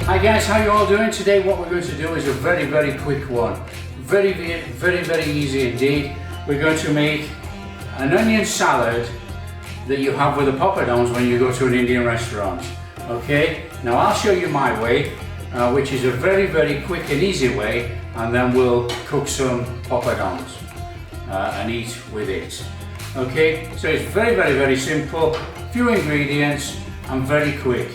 Hi guys, how you all doing? Today what we're going to do is a very quick one. Very easy indeed. We're going to make an onion salad that you have with the poppadoms when you go to an Indian restaurant. Okay, now I'll show you my way, which is a very quick and easy way, and then we'll cook some poppadoms and eat with it. Okay, so it's very simple, few ingredients and very quick.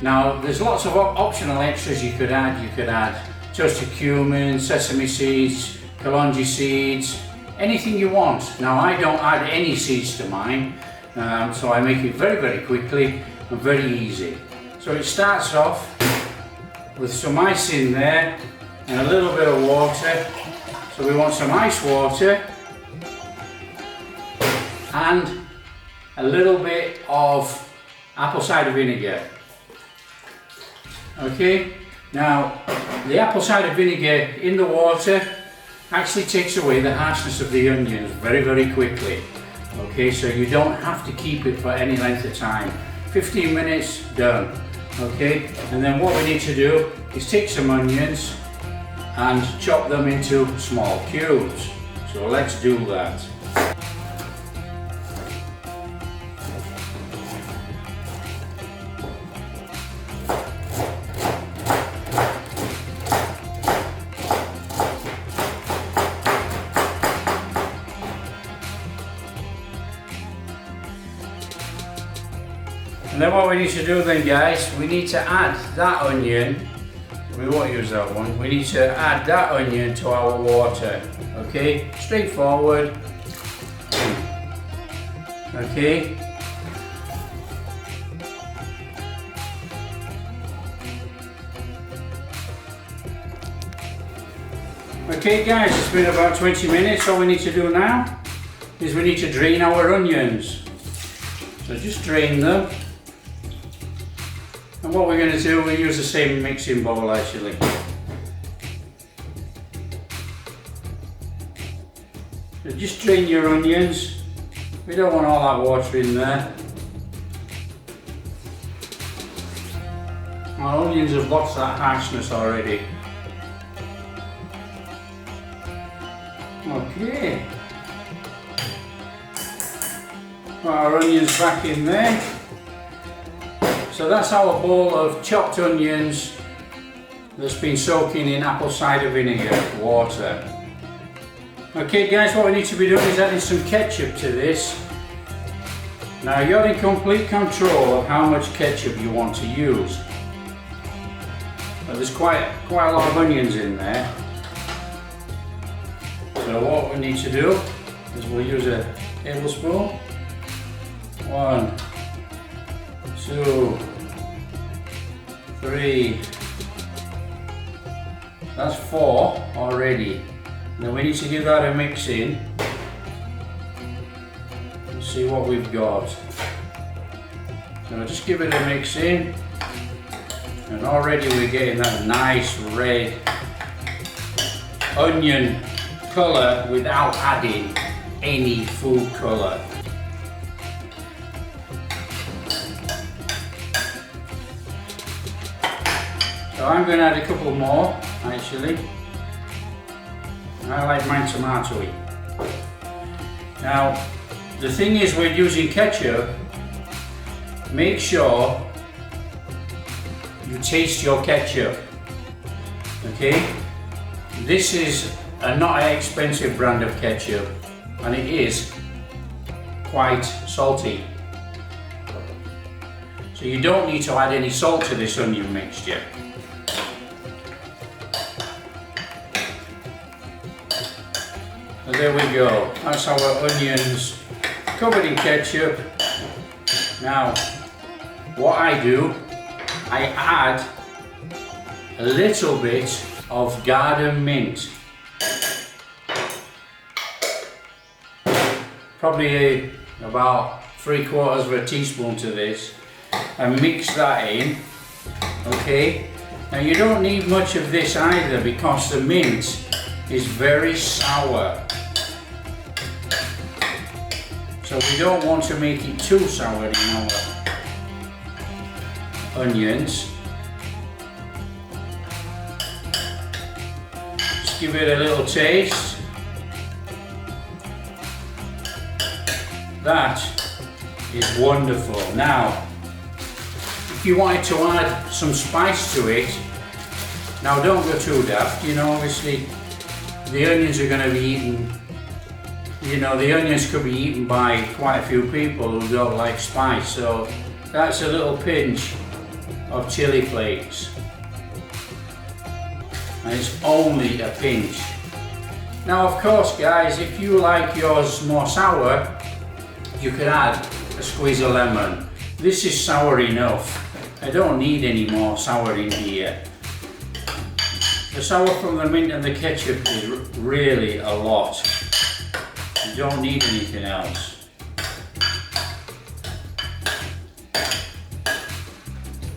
Now there's lots of optional extras you could add. You could add toasted cumin, sesame seeds, kalonji seeds, anything you want. Now I don't add any seeds to mine, so I make it very quickly and very easy. So it starts off with some ice in there and a little bit of water. So we want some ice water and a little bit of apple cider vinegar. Okay, now the apple cider vinegar in the water actually takes away the harshness of the onions very quickly. Okay, so you don't have to keep it for any length of time. 15 minutes, done. Okay, and then what we need to do is take some onions and chop them into small cubes. So let's do that. And then what we need to do then, guys, we need to add that onion. We won't use that one. We need to add that onion to our water. Okay, straightforward. Okay. Okay guys, it's been about 20 minutes. All we need to do now is we need to drain our onions. So just drain them. And what we're going to do, we'll use the same mixing bowl actually. So just drain your onions. We don't want all that water in there. Our onions have lost that harshness already. Okay. Put our onions back in there. So that's our bowl of chopped onions that's been soaking in apple cider vinegar water. Okay guys, what we need to be doing is adding some ketchup to this. Now you're in complete control of how much ketchup you want to use. But there's quite a lot of onions in there. So what we need to do is we'll use a tablespoon. 1, 2, 3, that's 4 already. Now we need to give that a mix in and see what we've got. So just give it a mix in, and already we're getting that nice red onion colour without adding any food colour. So I'm going to add a couple more actually. I like mine tomatoey. Now the thing is, we're using ketchup. Make sure you taste your ketchup. Okay, this is a not an expensive brand of ketchup and it is quite salty. So you don't need to add any salt to this onion mixture. So there we go, that's our onions covered in ketchup. Now what I do, I add a little bit of garden mint. Probably about 3/4 of a teaspoon to this, and mix that in. Okay, now you don't need much of this either because the mint is very sour. So we don't want to make it too sour in our onions. give it a little taste. That is wonderful. Now, if you wanted to add some spice to it, now don't go too daft, you know, obviously the onions are going to be eaten, you know, the onions could be eaten by quite a few people who don't like spice, so that's a little pinch of chili flakes, and it's only a pinch. Now of course guys, if you like yours more sour, you could add a squeeze of lemon. This is sour enough. I don't need any more sour in here. The sour from the mint and the ketchup is really a lot. You don't need anything else.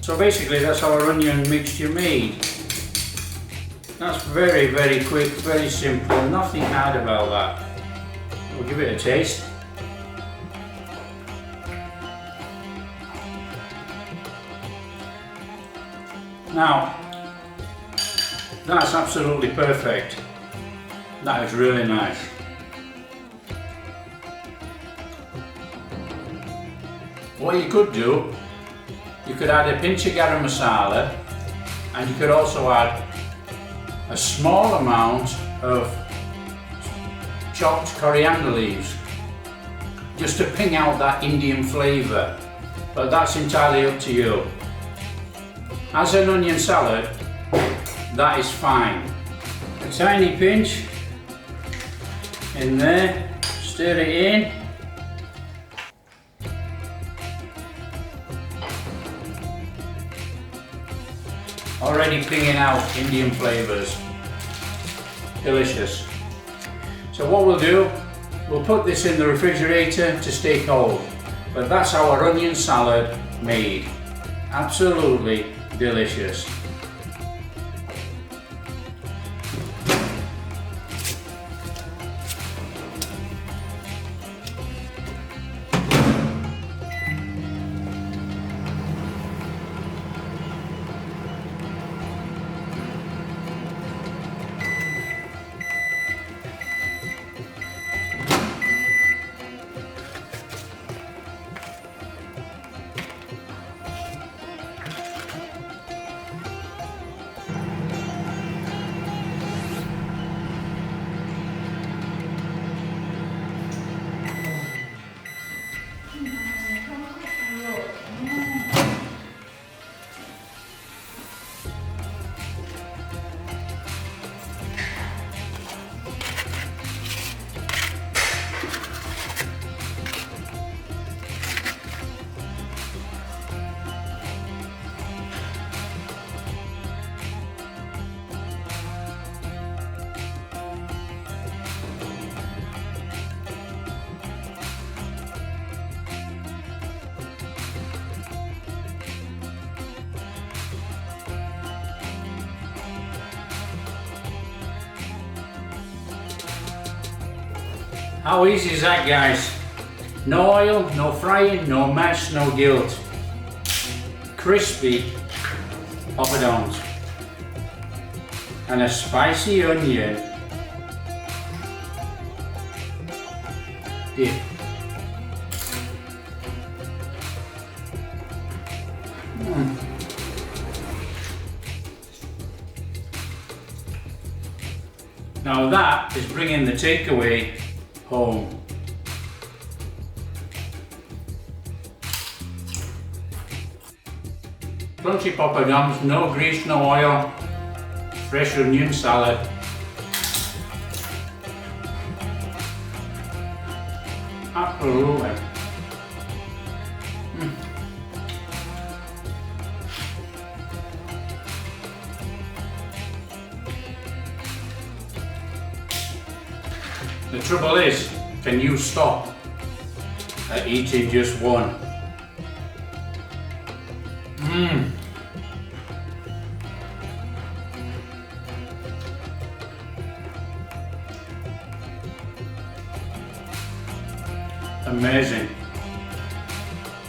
So basically that's our onion mixture made. That's very, very quick, very simple, nothing hard about that. We'll give it a taste. Now, that's absolutely perfect. That is really nice. What you could do, you could add a pinch of garam masala, and you could also add a small amount of chopped coriander leaves, just to ping out that Indian flavour, but that's entirely up to you. As an onion salad, that is fine. A tiny pinch in there, stir it in. Already pinging out Indian flavours. Delicious. So what we'll do, we'll put this in the refrigerator to stay cold. But that's our onion salad made. Absolutely delicious. How easy is that, guys? No oil, no frying, no mess, no guilt. Crispy poppadoms and a spicy onion dip. Now that is bringing the takeaway home. Crunchy poppadoms, no grease, no oil, fresh onion salad. Absolutely. The trouble is, can you stop at eating just one? Amazing.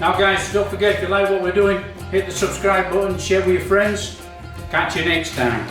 Now guys, don't forget, if you like what we're doing, hit the subscribe button, share with your friends. Catch you next time.